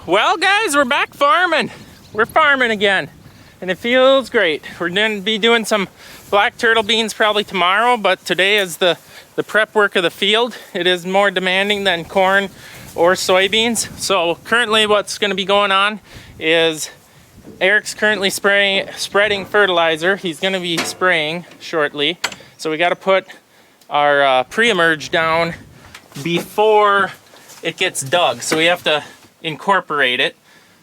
Well guys, we're back farming. We're farming again and it feels great. We're going to be doing some black turtle beans probably tomorrow, but today is the prep work of the field. It is more demanding than corn or soybeans. So currently what's going to be going on is Eric's currently spreading fertilizer. He's going to be spraying shortly. So we got to put our pre-emerge down before it gets dug. So we have to incorporate it.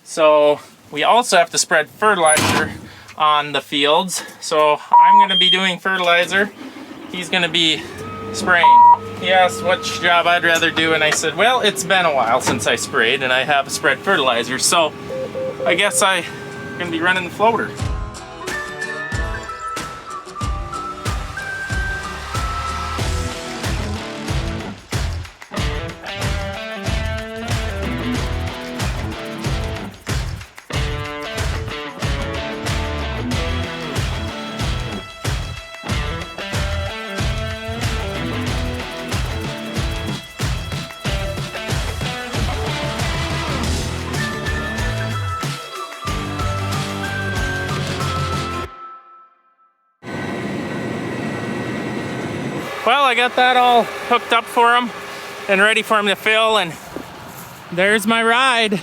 So we also have to spread fertilizer on the fields. So I'm going to be doing fertilizer. He's going to be spraying. He asked which job I'd rather do, and I said, well, it's been a while since I sprayed and I have spread fertilizer. So I guess I'm going to be running the floater. Well, I got that all hooked up for him and ready for him to fill, and there's my ride. Which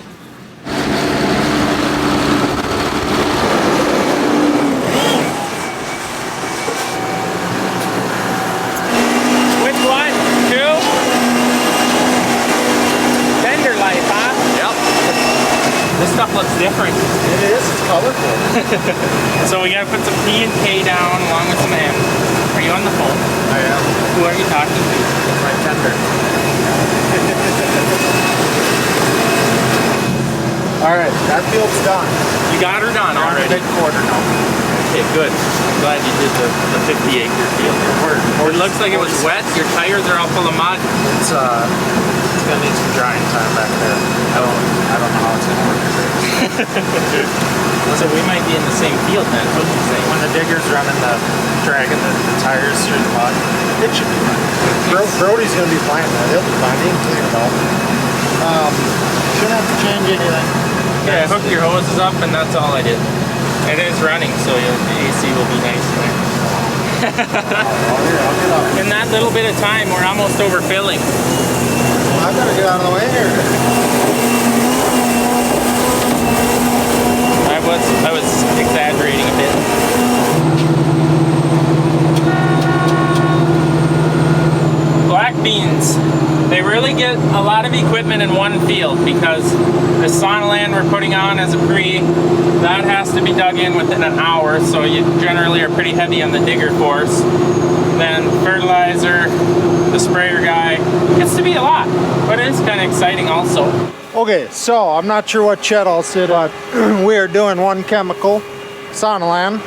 one? Two? Fender light, huh? Yep. This stuff looks different. It is, it's colorful. So we gotta put some P and K down along with some M. Are you on the phone? I am. Who are you talking to? My tender. Alright, that field's done. You got her done already? Mid-quarter now. Okay, good. I'm glad you did the 50-acre field. It looks like it was wet. Your tires are all full of mud. It's gonna need some drying time back there. I don't know how it's gonna work today. So we might be in the same field then, what would you say? When the digger's dragging the tires through the mud, it should be fine. Brody's gonna be fine though. He'll be fine. He can clean it all. Shouldn't have to change anything. Yeah, I hooked your hoses up and that's all I did. It is running, so the AC will be nice in there. I'll get up. In that little bit of time, we're almost overfilling. I gotta get out of the way here. I was exaggerating a bit. Black beans. They really get a lot of equipment in one field because the sauna land we're putting on as a pre, that has to be dug in within an hour, so you generally are pretty heavy on the digger force. Then fertilizer, the sprayer guy, gets to be a lot, but it is kind of exciting also. Okay, so I'm not sure what Chet said, but we are doing one chemical, Sonaland,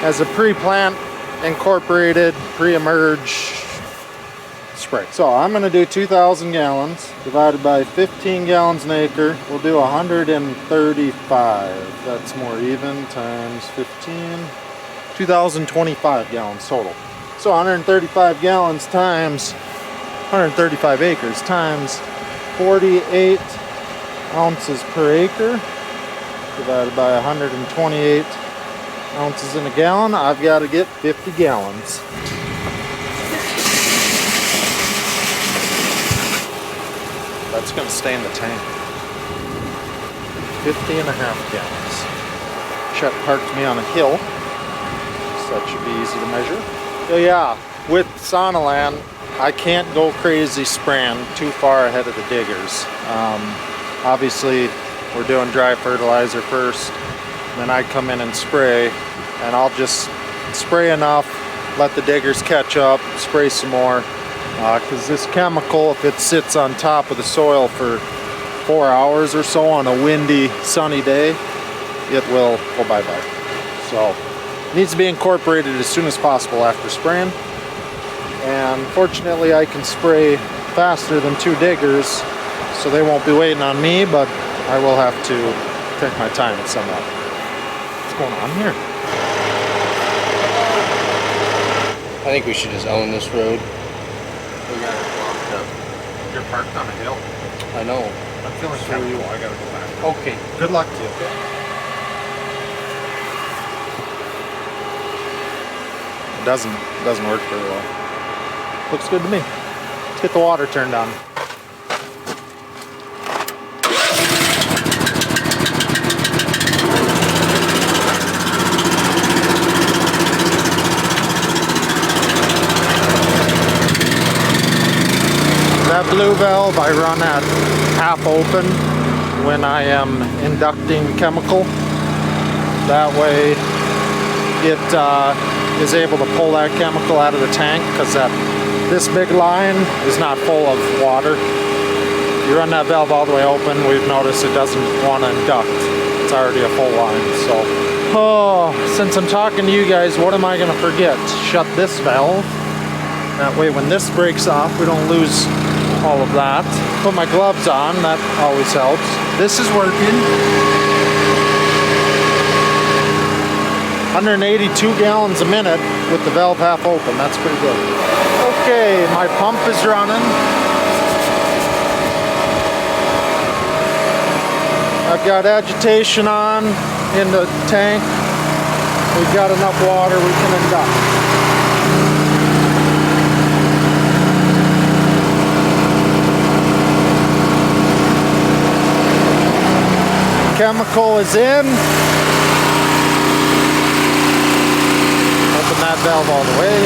as a pre-plant incorporated pre-emerge spray. So I'm going to do 2,000 gallons divided by 15 gallons an acre. We'll do 135. That's more even times 15. 2,025 gallons total. So 135 gallons times 135 acres times 48 ounces per acre divided by 128 ounces in a gallon. I've got to get 50 gallons. That's going to stay in the tank. 50 and a half gallons. Chet parked me on a hill, so that should be easy to measure. So yeah, with Sonaland, I can't go crazy spraying too far ahead of the diggers. Obviously, we're doing dry fertilizer first, then I come in and spray, and I'll just spray enough, let the diggers catch up, spray some more, because this chemical, if it sits on top of the soil for 4 hours or so on a windy, sunny day, it will go bye-bye. So, it needs to be incorporated as soon as possible after spraying. And fortunately I can spray faster than 2 diggers, so they won't be waiting on me, but I will have to take my time somewhat. What's going on here? I think we should just own this road. We got it blocked up. You're parked on a hill. I know. I'm feeling kind of cool. I gotta go back. Okay. Good luck to you. It doesn't work very well. Looks good to me. Let's get the water turned on. That blue valve I run at half open when I am inducting chemical. That way it is able to pull that chemical out of the tank, because this big line is not full of water. You run that valve all the way open, we've noticed it doesn't want to induct. It's already a full line. So, since I'm talking to you guys, what am I going to forget? Shut this valve. That way when this breaks off, we don't lose all of that. Put my gloves on, that always helps. This is working. 182 gallons a minute with the valve half open. That's pretty good. Okay, my pump is running. I've got agitation on in the tank. We've got enough water we can induct. Chemical is in. Open that valve all the way.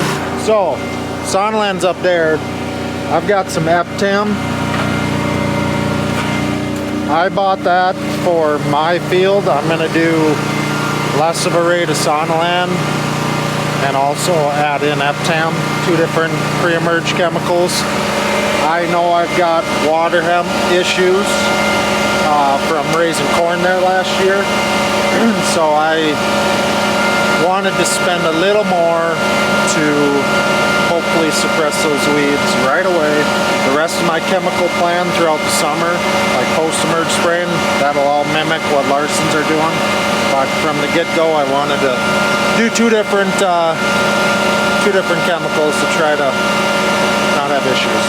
So, Sonolan's up there. I've got some Eptam. I bought that for my field. I'm going to do less of a rate of Sonolan and also add in Eptam, 2 different pre-emerge chemicals. I know I've got water hemp issues from raising corn there last year, so I wanted to spend a little more to hopefully suppress those weeds right away. The rest of my chemical plan throughout the summer, like post-emerge spraying, that'll all mimic what Larson's are doing. But from the get-go, I wanted to do two different chemicals to try to not have issues.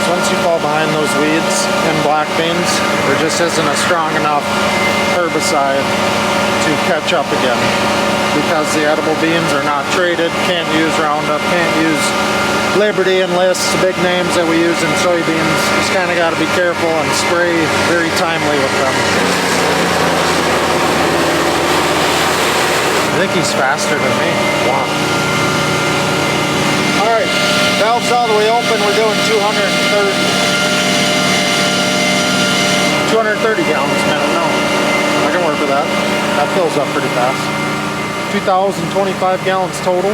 Once you fall behind those weeds in black beans, there just isn't a strong enough herbicide to catch up again, because the edible beans are not traded, can't use Roundup, can't use Liberty and List, the big names that we use in soybeans. Just kind of got to be careful and spray very timely with them. I think he's faster than me. Wow. Alright, valve's all the way open. We're doing 230 gallons a minute now. I can work with that. That fills up pretty fast. 2,025 gallons total.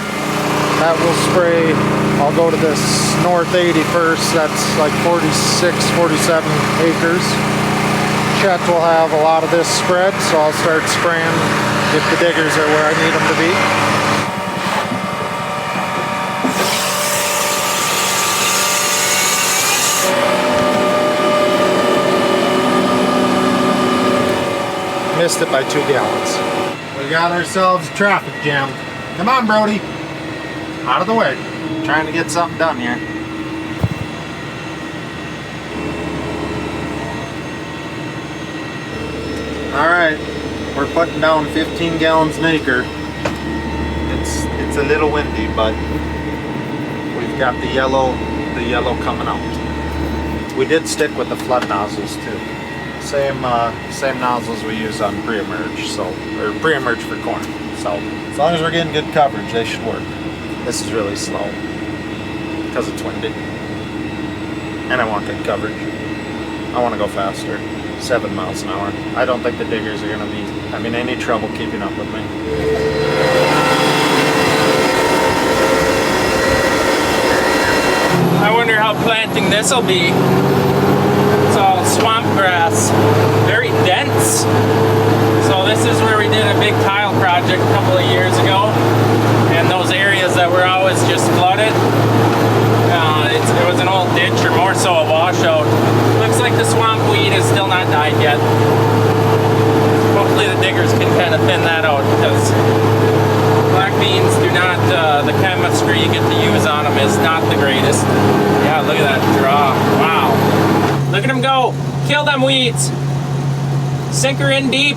That will spray. I'll go to this north 80 first. That's like 46, 47 acres. Chet will have a lot of this spread, so I'll start spraying if the diggers are where I need them to be. Missed it by 2 gallons. We got ourselves a traffic jam. Come on, Brody. Out of the way. Trying to get something done here. Alright, we're putting down 15 gallons an acre. It's a little windy, but we've got the yellow coming out. We did stick with the flood nozzles too. Same nozzles we use on pre-emerge, or pre-emerge for corn. So as long as we're getting good coverage, they should work. This is really slow because it's windy, and I want good coverage. I want to go faster, 7 miles an hour. I don't think the diggers are going to be having any trouble keeping up with me. I wonder how planting this will be. It's all swamp grass, very dense. So this is where we did a big tile project a couple of years ago, and those areas that were always just flooded, it was an old ditch, or more so a washout. Looks like the swamp weed is still not died yet. Hopefully the diggers can kind of thin that out, because black beans do not, the chemistry you get to use on them is not the greatest. Yeah, look at that draw. Wow. Look at him go. Kill them weeds. Sink her in deep.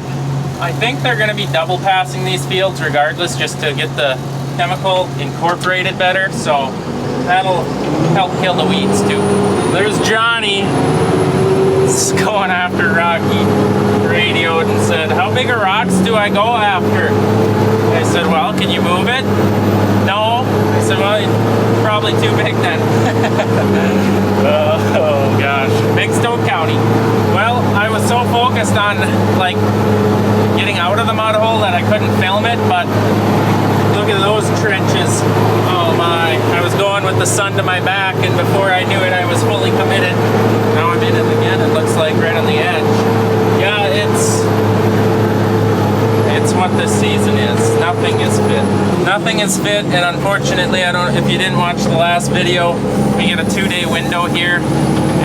I think they're going to be double passing these fields regardless, just to get the chemical incorporated better. So that'll help kill the weeds too. There's Johnny. He's going after Rocky. Radioed and said, how big of rocks do I go after? I said, well, can you move it? No. I said, well, probably too big then. Oh gosh, Big Stone County. Well, I was so focused on like getting out of the mud hole that I couldn't film it, but look at those trenches. Oh my, I was going with the sun to my back, and before I knew it, I was fully committed. Now I'm in it again, it looks like right on the edge. Yeah, it's what this season is. Nothing is fit. Nothing is fit, and unfortunately, if you didn't watch the last video, we get a 2-day window here,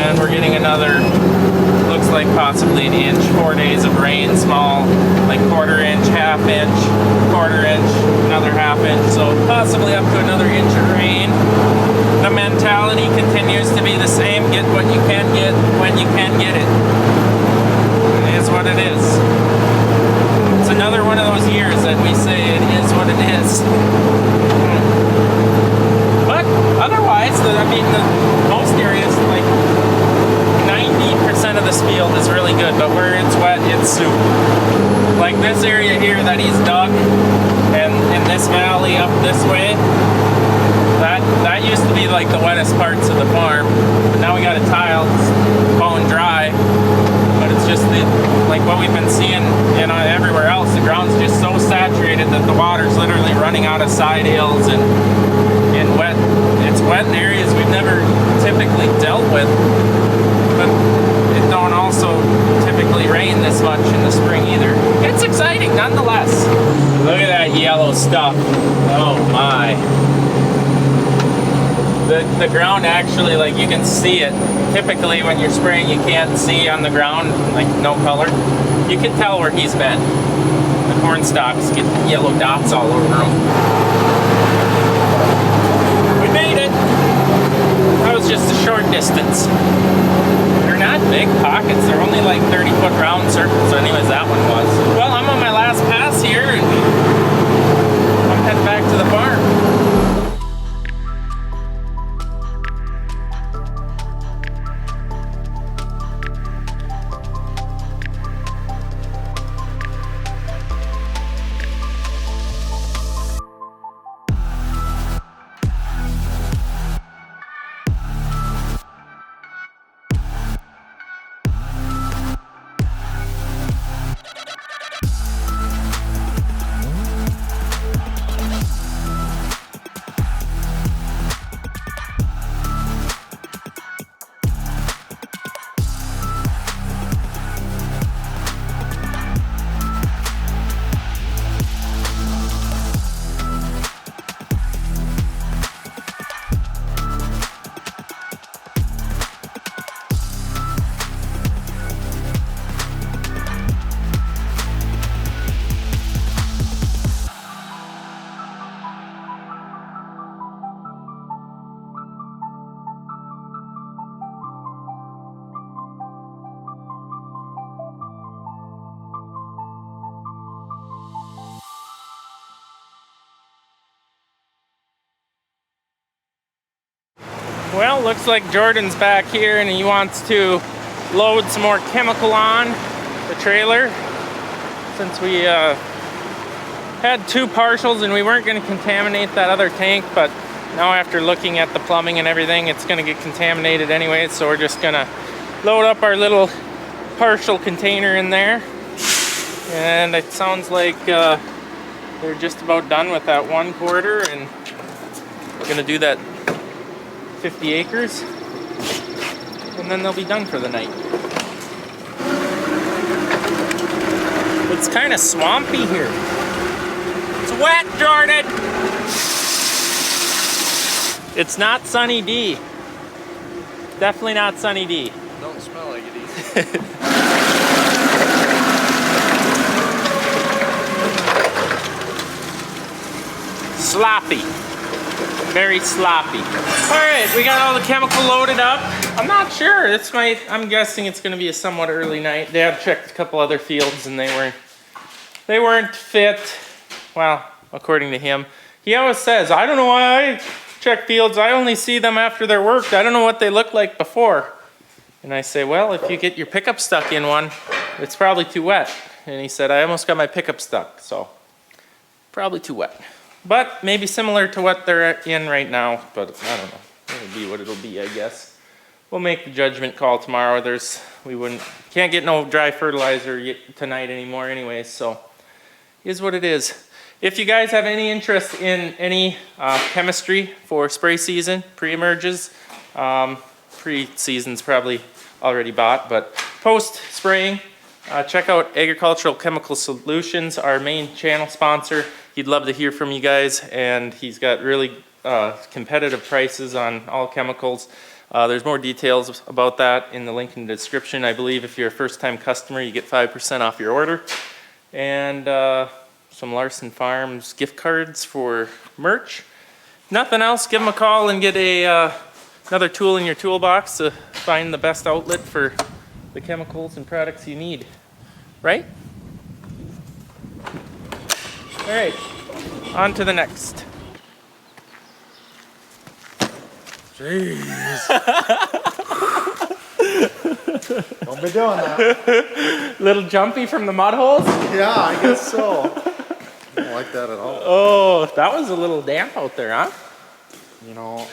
and we're getting another, looks like possibly an inch, 4 days of rain, small, like 1/4 inch, 1/2 inch, 1/4 inch, another 1/2 inch, so possibly up to another inch of rain. The mentality continues to be the same, get what you can get when you can get it. It is what it is. It's another one of those years that we say it is what it is. But otherwise, most areas, like 90% of this field is really good, but where it's wet, it's soup. Like this area here that he's dug, and in this valley up this way, that used to be like the wettest parts of the farm. But now we got it tiled, it's bone dry. But it's just like what we've been seeing, everywhere else. The ground's just so saturated that the water's literally running out of side hills and wet. It's wet in areas we've never typically dealt with, but it don't also typically rain this much in the spring either. It's exciting nonetheless. Look at that yellow stuff. Oh my. The ground actually, like you can see it. Typically when you're spraying, you can't see on the ground, like no color. You can tell where he's been. The corn stalks get yellow dots all over them. We made it. That was just a short distance. They're not big pockets. They're only like 30-foot round circles. Anyways, that one was. Well, I'm on my last pass here, and I'm heading back to the farm. Well, looks like Jordan's back here and he wants to load some more chemical on the trailer. Since we had 2 partials and we weren't going to contaminate that other tank, but now after looking at the plumbing and everything, it's going to get contaminated anyway, so we're just going to load up our little partial container in there. And it sounds like they're just about done with that 1/4, and we're going to do that 50 acres, and then they'll be done for the night. It's kind of swampy here. It's wet, Jordan! It's not Sunny D. Definitely not Sunny D. Don't smell like it either. Sloppy. very sloppy. All right, we got all the chemical loaded up. I'm not sure. I'm guessing it's going to be a somewhat early night. Dad checked a couple other fields and they weren't fit. Well, according to him. He always says, I don't know why I check fields. I only see them after they're worked. I don't know what they look like before. And I say, well, if you get your pickup stuck in one, it's probably too wet. And he said, I almost got my pickup stuck, so probably too wet. But maybe similar to what they're in right now, but I don't know. It'll be what it'll be, I guess. We'll make the judgment call tomorrow. Can't get no dry fertilizer tonight anymore anyway, so is what it is. If you guys have any interest in any chemistry for spray season, pre-emerges, pre-season's probably already bought, but post-spraying, check out Agricultural Chemical Solutions, our main channel sponsor. He'd love to hear from you guys, and he's got really competitive prices on all chemicals. There's more details about that in the link in the description. I believe if you're a first-time customer, you get 5% off your order. And some Larson Farms gift cards for merch. Nothing else, give them a call and get another tool in your toolbox to find the best outlet for the chemicals and products you need. Right? All right, on to the next. Jeez. Don't be doing that. Little jumpy from the mud holes? Yeah, I guess so. I don't like that at all. Oh, that was a little damp out there, huh? You know,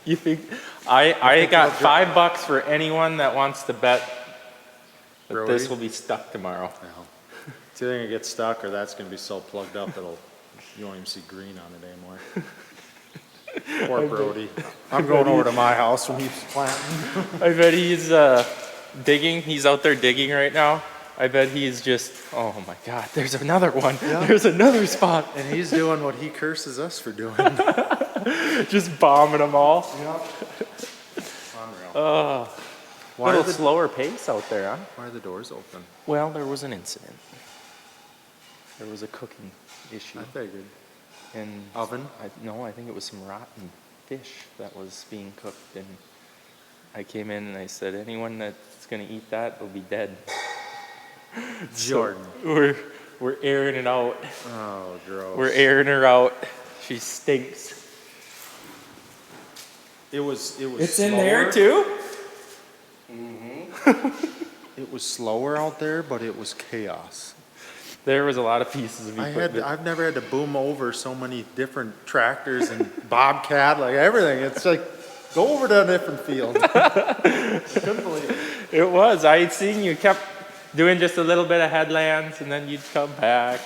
You think? I got $5 for anyone that wants to bet that Brody? this will be stuck tomorrow. no. It's either gonna get stuck or that's gonna be so plugged up that you won't even see green on it anymore. Poor Brody. I'm going over to my house when he's planting. I bet he's digging. He's out there digging right now. I bet he's just, oh my God, there's another one. Yeah. There's another spot. And he's doing what he curses us for doing. Just bombing them all. Yep. Unreal. A little slower pace out there, huh? Why are the doors open? Well, there was an incident. There was a cooking issue. I figured. And Oven? I think it was some rotten fish that was being cooked. And I came in and I said, anyone that's going to eat that will be dead. Jordan. So we're airing it out. Oh, gross. We're airing her out. She stinks. It was It's slower. in there too? It was slower out there, but it was chaos. There was a lot of pieces of equipment. I've never had to boom over so many different tractors and bobcat, like everything. It's like, go over to a different field. Couldn't believe it. It was. I had seen you kept doing just a little bit of headlands and then you'd come back.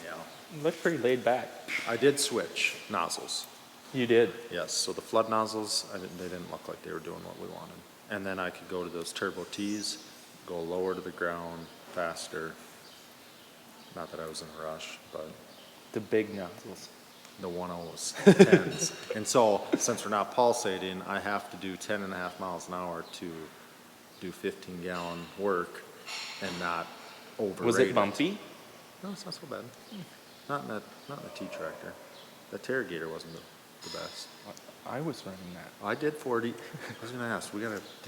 Yeah. It looked pretty laid back. I did switch nozzles. You did. Yes, so the flood nozzles, they didn't look like they were doing what we wanted. And then I could go to those turbo T's, go lower to the ground, faster. Not that I was in a rush, but The big nozzles. the 1.0s, 10s. And so, since we're not pulsating, I have to do 10.5 miles an hour to do 15-gallon work and not overrate Was it bumpy? No, it's not so bad. Not in the T-tractor. The Terragator wasn't the best. I was running that. I did 40. I was gonna ask, did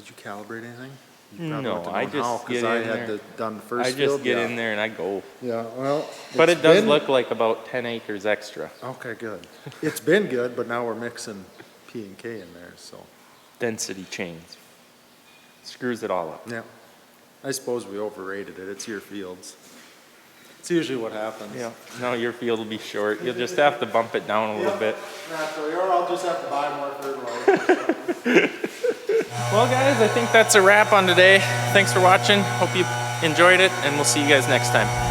you calibrate anything? No, I just get I in had there. done the first I just field. get Yeah. in there and I go. Yeah, well. But it's it does been- look like about 10 acres extra. Okay, good. It's been good, but now we're mixing P and K in there, so. Density change. Screws it all up. Yeah. I suppose we overrated it. It's your fields. It's usually what happens. Yeah. No, your field will be short. You'll just have to bump it down a little bit. Naturally, or I'll just have to buy more fertilizer. Well, guys, I think that's a wrap on today. Thanks for watching. Hope you enjoyed it, and we'll see you guys next time.